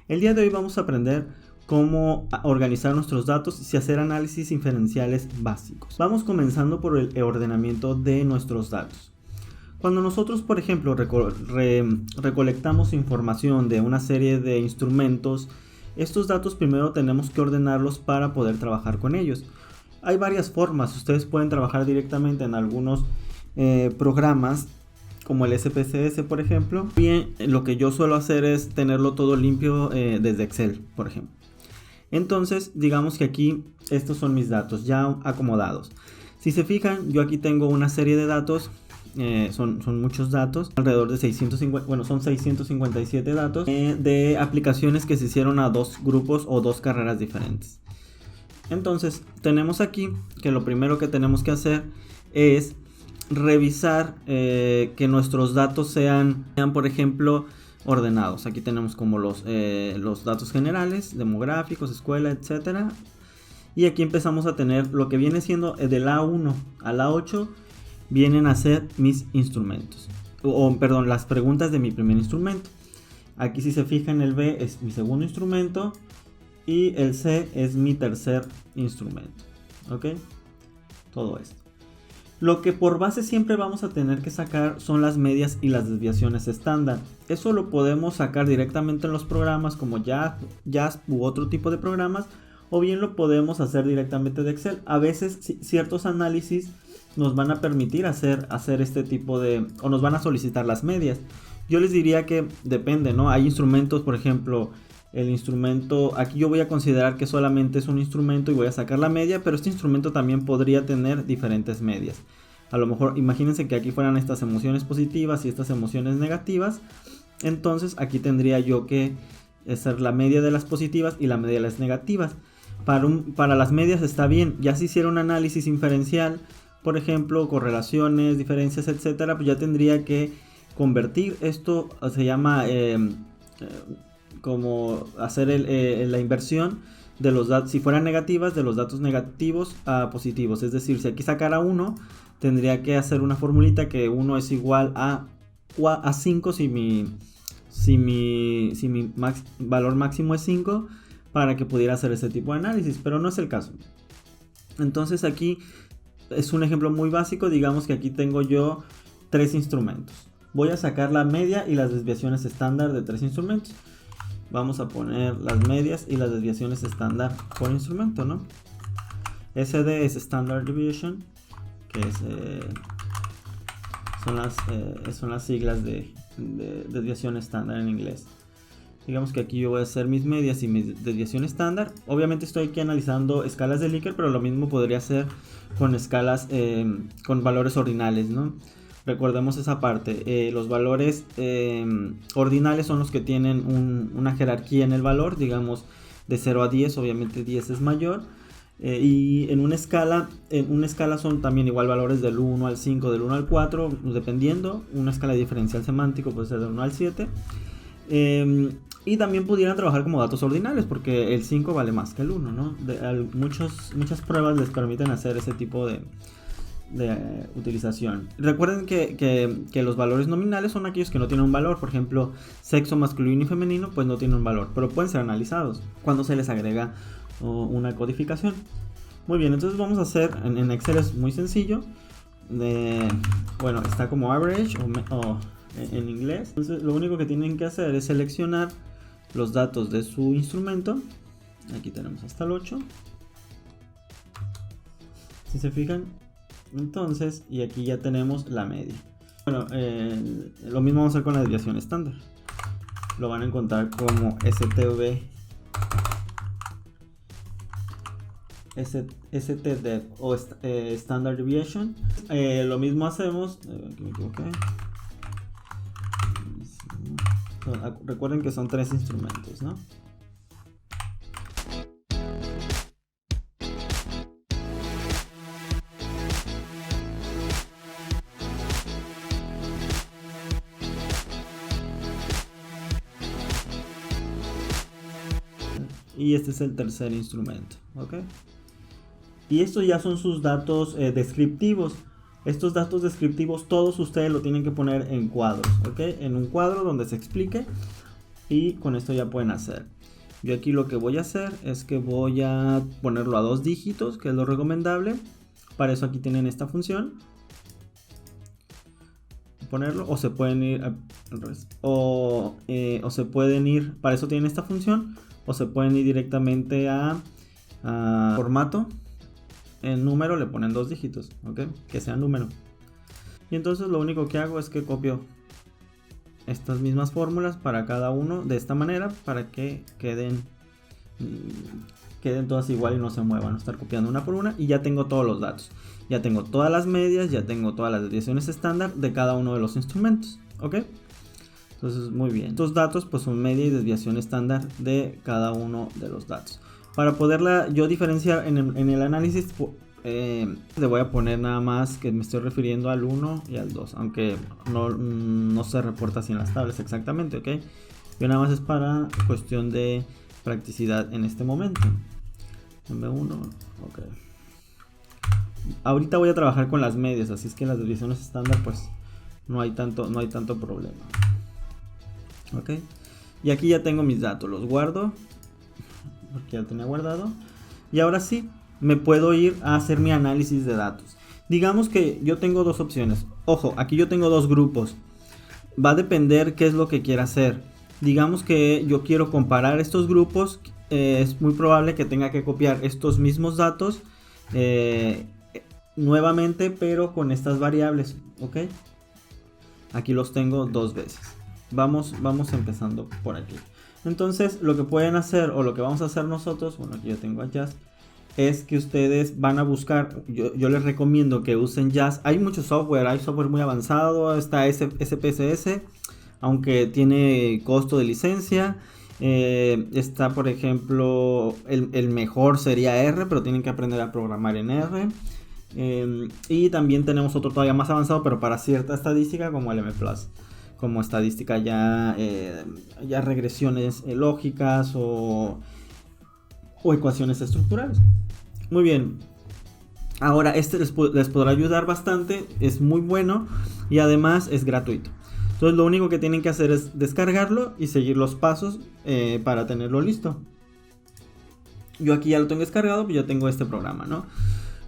El día de hoy vamos a aprender cómo organizar nuestros datos y hacer análisis inferenciales básicos. Vamos comenzando por el ordenamiento de nuestros datos. Cuando nosotros, por ejemplo, recolectamos información de una serie de instrumentos, estos datos primero tenemos que ordenarlos para poder trabajar con ellos. Hay varias formas. Ustedes pueden trabajar directamente en algunos programas como el SPSS, por ejemplo. Bien, lo que yo suelo hacer es tenerlo todo limpio desde Excel, por ejemplo. Entonces, digamos que aquí estos son mis datos ya acomodados. Si se fijan, yo aquí tengo una serie de datos. Son muchos datos, alrededor de 650, bueno, son 657 datos de aplicaciones que se hicieron a dos grupos o dos carreras diferentes. Entonces, tenemos aquí que lo primero que tenemos que hacer es revisar que nuestros datos sean, por ejemplo, ordenados. Aquí tenemos como los datos generales, demográficos, escuela, etcétera. Y aquí empezamos a tener lo que viene siendo del A1 al A8 vienen a ser mis instrumentos. Perdón, las preguntas de mi primer instrumento. Aquí si se fijan, el B es mi segundo instrumento y el C es mi tercer instrumento. ¿Ok? Todo esto. Lo que por base siempre vamos a tener que sacar son las medias y las desviaciones estándar. Eso lo podemos sacar directamente en los programas como JASP u otro tipo de programas, o bien lo podemos hacer directamente de Excel. A veces ciertos análisis nos van a permitir hacer este tipo de, o nos van a solicitar las medias. Yo les diría que depende, ¿no? Hay instrumentos, por ejemplo, el instrumento, aquí yo voy a considerar que solamente es un instrumento y voy a sacar la media, pero este instrumento también podría tener diferentes medias. A lo mejor imagínense que aquí fueran estas emociones positivas y estas emociones negativas. Entonces aquí tendría yo que hacer la media de las positivas y la media de las negativas. Para las medias está bien. Ya si hiciera un análisis inferencial, por ejemplo, correlaciones, diferencias, etcétera, pues ya tendría que convertir esto, se llama como hacer la inversión de los datos, si fueran negativas, de los datos negativos a positivos. Es decir, si aquí sacara 1, tendría que hacer una formulita que 1 es igual a 5 si mi valor máximo es 5, para que pudiera hacer ese tipo de análisis, pero no es el caso. Entonces aquí es un ejemplo muy básico. Digamos que aquí tengo yo 3 instrumentos. Voy a sacar la media y las desviaciones estándar de 3 instrumentos. Vamos a poner las medias y las desviaciones estándar por instrumento, ¿no? SD es Standard Deviation, que son las siglas de desviación estándar en inglés. Digamos que aquí yo voy a hacer mis medias y mi desviación estándar. Obviamente estoy aquí analizando escalas de Likert, pero lo mismo podría hacer con escalas con valores ordinales, ¿no? Recordemos esa parte. Los valores ordinales son los que tienen una jerarquía en el valor, digamos de 0 a 10, obviamente 10 es mayor. Y en una escala son también igual valores del 1 al 5, del 1 al 4, dependiendo. Una escala diferencial semántico puede ser del 1 al 7. Y también pudieran trabajar como datos ordinales, porque el 5 vale más que el 1, ¿no? Muchas pruebas les permiten hacer ese tipo de utilización. Recuerden que los valores nominales son aquellos que no tienen un valor. Por ejemplo, sexo masculino y femenino pues no tienen un valor, pero pueden ser analizados cuando se les agrega una codificación. Muy bien, entonces vamos a hacer en Excel. Es muy sencillo. Bueno, está como average o en inglés. Entonces lo único que tienen que hacer es seleccionar los datos de su instrumento. Aquí tenemos hasta el 8, si se fijan. Entonces, y aquí ya tenemos la media. Bueno, lo mismo vamos a hacer con la desviación estándar. Lo van a encontrar como STDEV o Standard Deviation. Lo mismo hacemos. Aquí me equivoqué. Recuerden que son 3 instrumentos, ¿no? Y este es el tercer instrumento, ¿ok? Y estos ya son sus datos descriptivos. Estos datos descriptivos todos ustedes lo tienen que poner en cuadros, ¿ok? En un cuadro donde se explique, y con esto ya pueden hacer. Yo aquí lo que voy a hacer es que voy a ponerlo a 2 dígitos, que es lo recomendable. Para eso aquí tienen esta función. Ponerlo, o se pueden ir al revés, o se pueden ir, para eso tienen esta función, o se pueden ir directamente a formato, en número le ponen 2 dígitos, ¿ok? Que sea número. Y entonces lo único que hago es que copio estas mismas fórmulas para cada uno de esta manera, para que queden todas igual y no se muevan, no estar copiando una por una. Y ya tengo todos los datos, ya tengo todas las medias, ya tengo todas las desviaciones estándar de cada uno de los instrumentos, ¿ok? Entonces muy bien, estos datos pues son media y desviación estándar de cada uno de los datos. Para poderla yo diferenciar en el análisis, le voy a poner nada más que me estoy refiriendo al 1 y al 2, aunque no se reporta así en las tablas exactamente, ¿ok? Yo nada más es para cuestión de practicidad en este momento. M1, ok. Ahorita voy a trabajar con las medias, así es que las desviaciones estándar pues no hay tanto problema. Ok. Y aquí ya tengo mis datos, los guardo, porque ya lo tenía guardado. Y ahora sí, me puedo ir a hacer mi análisis de datos. Digamos que yo tengo dos opciones. Ojo, aquí yo tengo 2 grupos. Va a depender qué es lo que quiera hacer. Digamos que yo quiero comparar estos grupos. Es muy probable que tenga que copiar estos mismos datos nuevamente, pero con estas variables, ¿ok? Aquí los tengo 2 veces. Vamos empezando por aquí. Entonces lo que pueden hacer, o lo que vamos a hacer nosotros, bueno, aquí yo tengo a Jazz, es que ustedes van a buscar, yo les recomiendo que usen Jazz. Hay mucho software, hay software muy avanzado, está SPSS, aunque tiene costo de licencia. Está, por ejemplo, el mejor sería R, pero tienen que aprender a programar en R. Y también tenemos otro todavía más avanzado, pero para cierta estadística, como el M+, como estadística ya regresiones lógicas o ecuaciones estructurales. Muy bien. Ahora este les podrá ayudar bastante, es muy bueno y además es gratuito. Entonces lo único que tienen que hacer es descargarlo y seguir los pasos para tenerlo listo. Yo aquí ya lo tengo descargado, pues ya tengo este programa, ¿no?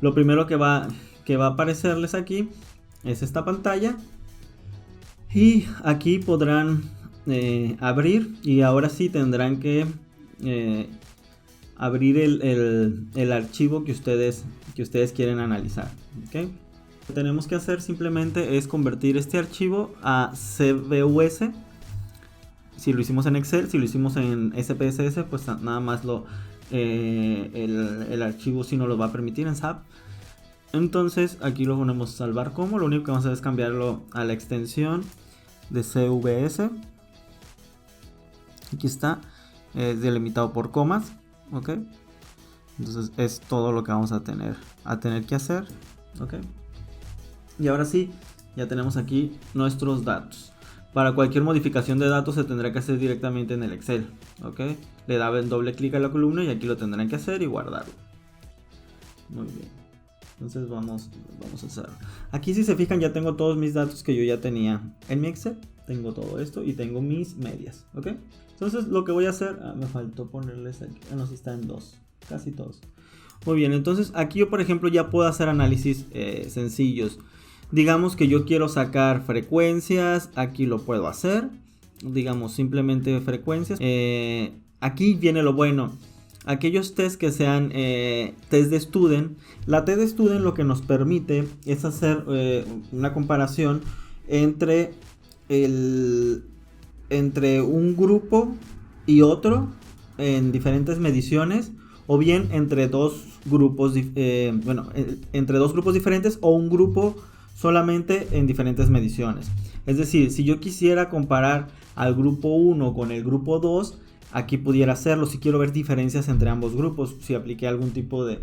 Lo primero que va a aparecerles aquí es esta pantalla. Y aquí podrán abrir, y ahora sí tendrán que abrir el archivo que ustedes quieren analizar, ¿okay? Lo que tenemos que hacer simplemente es convertir este archivo a CVUS. Si lo hicimos en Excel, si lo hicimos en SPSS, pues nada más el archivo sí nos lo va a permitir en SAP. Entonces aquí lo ponemos salvar como. Lo único que vamos a hacer es cambiarlo a la extensión de CVS. Aquí está, es delimitado por comas, ok. Entonces es todo lo que vamos a tener que hacer, ok. Y ahora sí, ya tenemos aquí nuestros datos. Para cualquier modificación de datos se tendrá que hacer directamente en el Excel, ok. Le daban doble clic a la columna y aquí lo tendrán que hacer y guardarlo. Muy bien. Entonces vamos a hacer. Aquí si se fijan ya tengo todos mis datos que yo ya tenía en mi Excel. Tengo todo esto y tengo mis medias, ¿ok? Entonces lo que voy a hacer, me faltó ponerles aquí, no, si está en 2, casi todos. Muy bien, entonces aquí yo por ejemplo ya puedo hacer análisis sencillos. Digamos que yo quiero sacar frecuencias, aquí lo puedo hacer. Digamos simplemente frecuencias. Aquí viene lo bueno. Aquellos test que sean test de student, la test de student lo que nos permite es hacer una comparación entre un grupo y otro en diferentes mediciones, o bien entre dos grupos entre dos grupos diferentes o un grupo solamente en diferentes mediciones. Es decir, si yo quisiera comparar al grupo 1 con el grupo 2, aquí pudiera hacerlo. Si quiero ver diferencias entre ambos grupos, si apliqué algún tipo de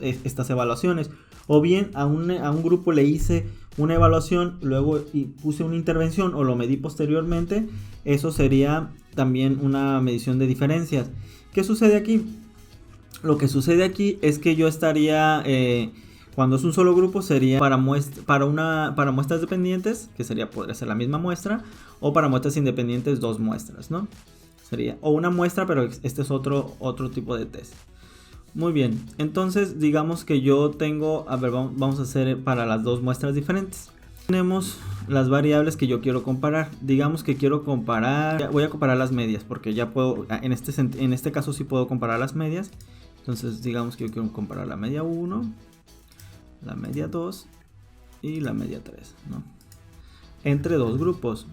estas evaluaciones, o bien a un grupo le hice una evaluación, luego puse una intervención o lo medí posteriormente, eso sería también una medición de diferencias. ¿Qué sucede aquí? Lo que sucede aquí es que yo estaría, cuando es un solo grupo, sería para muestras dependientes, que podría ser la misma muestra, o para muestras independientes 2 muestras, ¿no? sería, o una muestra, pero este es otro tipo de test. Muy bien, entonces digamos que yo tengo, a ver, vamos a hacer para las dos muestras diferentes. Tenemos las variables que yo quiero comparar. Digamos que quiero comparar, voy a comparar las medias, porque ya puedo, en este caso sí puedo comparar las medias. Entonces digamos que yo quiero comparar la media 1, la media 2 y la media 3, ¿no? Entre dos grupos.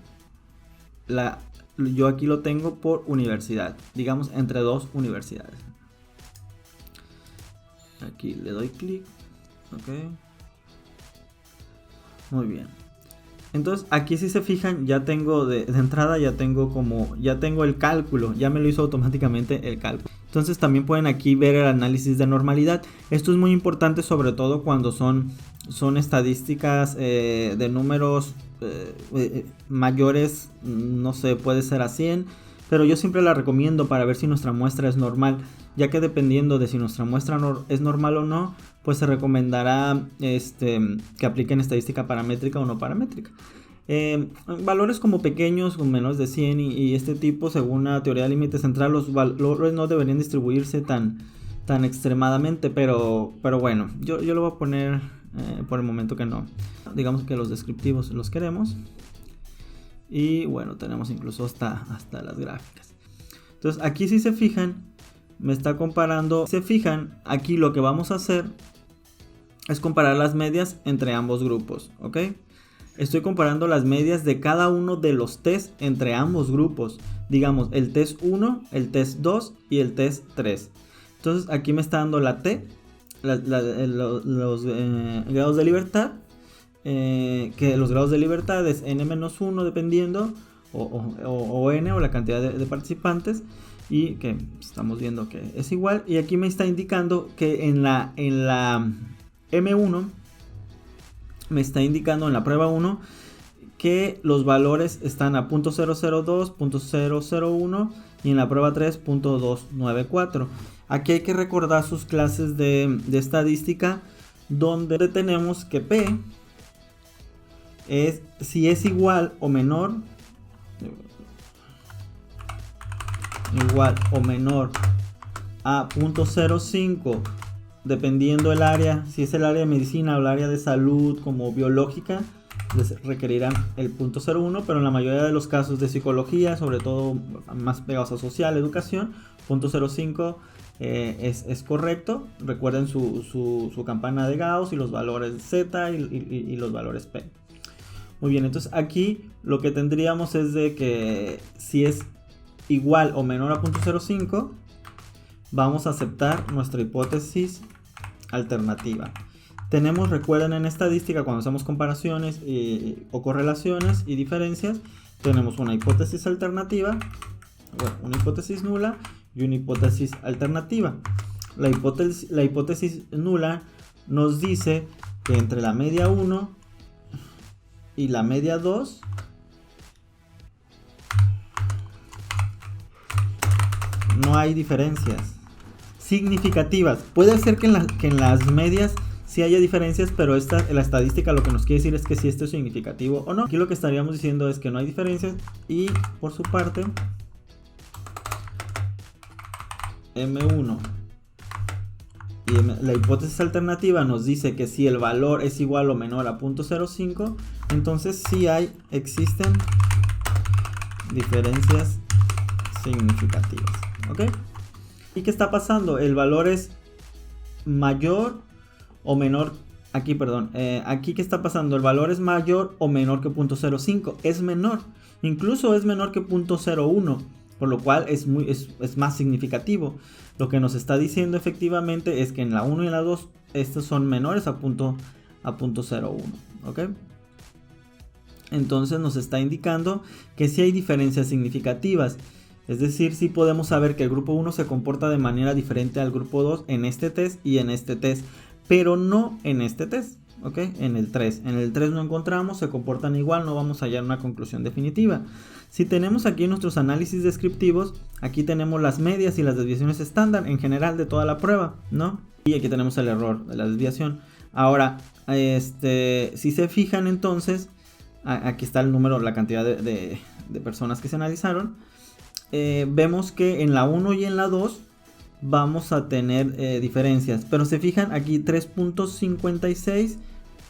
Yo aquí lo tengo por universidad, digamos entre dos universidades. Aquí le doy clic, ok. Muy bien. Entonces aquí si se fijan ya tengo de entrada, ya tengo el cálculo, ya me lo hizo automáticamente el cálculo. Entonces también pueden aquí ver el análisis de normalidad. Esto es muy importante sobre todo cuando son estadísticas de números mayores, no sé, puede ser a 100. Pero yo siempre la recomiendo para ver si nuestra muestra es normal, ya que dependiendo de si nuestra muestra es normal o no, pues se recomendará que apliquen estadística paramétrica o no paramétrica. Valores como pequeños, con menos de 100 y este tipo, según la teoría de límite central, los valores no deberían distribuirse tan extremadamente, pero bueno, yo lo voy a poner por el momento que no. Digamos que los descriptivos los queremos. Y bueno, tenemos incluso hasta las gráficas. Entonces aquí si se fijan, me está comparando. Se fijan, aquí lo que vamos a hacer es comparar las medias entre ambos grupos, ¿ok? Estoy comparando las medias de cada uno de los test entre ambos grupos. Digamos, el test 1, el test 2 y el test 3. Entonces aquí me está dando la T, los grados de libertad. Que los grados de libertad es n-1 dependiendo o n o la cantidad de participantes, y que estamos viendo que es igual. Y aquí me está indicando que en la M1 me está indicando en la prueba 1 que los valores están a .002, .001 y en la prueba 3 .294. Aquí hay que recordar sus clases de estadística, donde tenemos que P es si es igual o menor a .05, dependiendo el área, si es el área de medicina o el área de salud como biológica, requerirán el .01, pero en la mayoría de los casos de psicología, sobre todo más pegados a social, educación, .05 es correcto. Recuerden su campana de Gauss y los valores Z y los valores P. Muy bien, entonces aquí lo que tendríamos es de que si es igual o menor a .05, vamos a aceptar nuestra hipótesis alternativa. Tenemos, recuerden, en estadística cuando hacemos comparaciones o correlaciones y diferencias, tenemos una hipótesis alternativa, bueno, una hipótesis nula y una hipótesis alternativa. La hipótesis nula nos dice que entre la media 1 y la media 2 no hay diferencias significativas. Puede ser que en las medias sí haya diferencias, pero la estadística lo que nos quiere decir es que si esto es significativo o no. Aquí lo que estaríamos diciendo es que no hay diferencias, y por su parte M1 y la hipótesis alternativa nos dice que si el valor es igual o menor a .05, entonces sí existen diferencias significativas, ¿ok? ¿Y qué está pasando? El valor es mayor o menor. Aquí, perdón, aquí ¿qué está pasando? El valor es mayor o menor que .05, es menor, incluso es menor que .01, por lo cual es más significativo. Lo que nos está diciendo efectivamente es que en la 1 y en la 2 estos son menores a .01, ¿ok? Entonces nos está indicando que sí hay diferencias significativas. Es decir, sí podemos saber que el grupo 1 se comporta de manera diferente al grupo 2 en este test y en este test, pero no en este test, ¿ok? En el 3. En el 3 no encontramos, se comportan igual, no vamos a hallar una conclusión definitiva. Si tenemos aquí nuestros análisis descriptivos, aquí tenemos las medias y las desviaciones estándar en general de toda la prueba, ¿no? Y aquí tenemos el error de la desviación. Ahora, si se fijan entonces, aquí está el número, la cantidad de personas que se analizaron. vemos que en la 1 y en la 2 vamos a tener diferencias. Pero se fijan aquí 3.56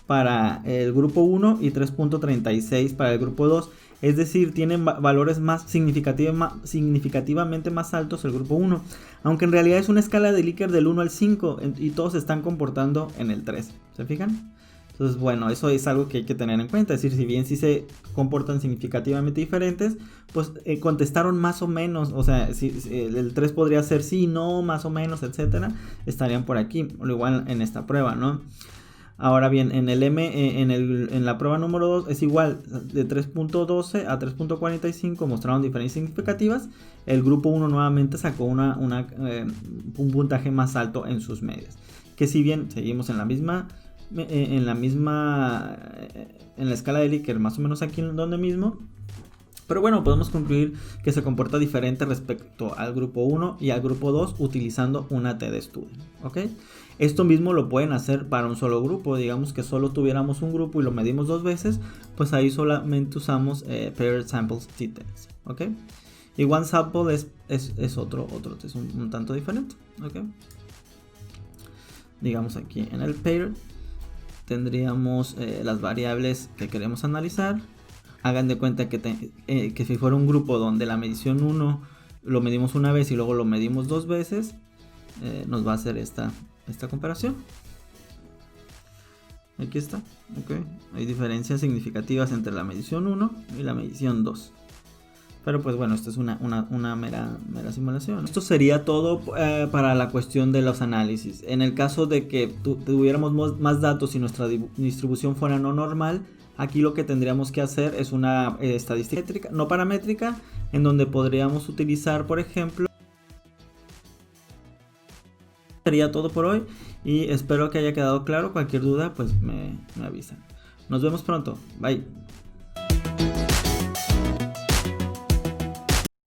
para el grupo 1 y 3.36 para el grupo 2. Es decir, tienen valores más significativamente más altos el grupo 1. Aunque en realidad es una escala de Likert del 1 al 5 y todos se están comportando en el 3. ¿Se fijan? Entonces, bueno, eso es algo que hay que tener en cuenta. Es decir, si bien sí se comportan significativamente diferentes, pues contestaron más o menos. O sea, si el 3 podría ser sí, no, más o menos, etcétera. Estarían por aquí, o igual en esta prueba, ¿no? Ahora bien, en el en la prueba número 2 es igual, de 3.12 a 3.45 mostraron diferencias significativas. El grupo 1 nuevamente sacó un puntaje más alto en sus medias. Que si bien seguimos en la escala de Likert, más o menos aquí en donde mismo. Pero bueno, podemos concluir que se comporta diferente respecto al grupo 1 y al grupo 2 utilizando una T de estudio, ¿ok? Esto mismo lo pueden hacer para un solo grupo. Digamos que solo tuviéramos un grupo y lo medimos 2 veces, pues ahí solamente usamos Paired Samples T-Test, ¿ok? Y One Sample es otro es un tanto diferente, ¿ok? Digamos aquí en el Paired tendríamos las variables que queremos analizar. Hagan de cuenta que si fuera un grupo donde la medición 1 lo medimos una vez y luego lo medimos 2 veces, nos va a hacer esta comparación. Aquí está, ok. Hay diferencias significativas entre la medición 1 y la medición 2. Pero pues bueno, esto es una mera simulación. Esto sería todo para la cuestión de los análisis. En el caso de que tuviéramos más datos y nuestra distribución fuera no normal, aquí lo que tendríamos que hacer es una estadística métrica, no paramétrica, en donde podríamos utilizar, por ejemplo. Sería todo por hoy y espero que haya quedado claro. Cualquier duda pues me avisan. Nos vemos pronto. Bye.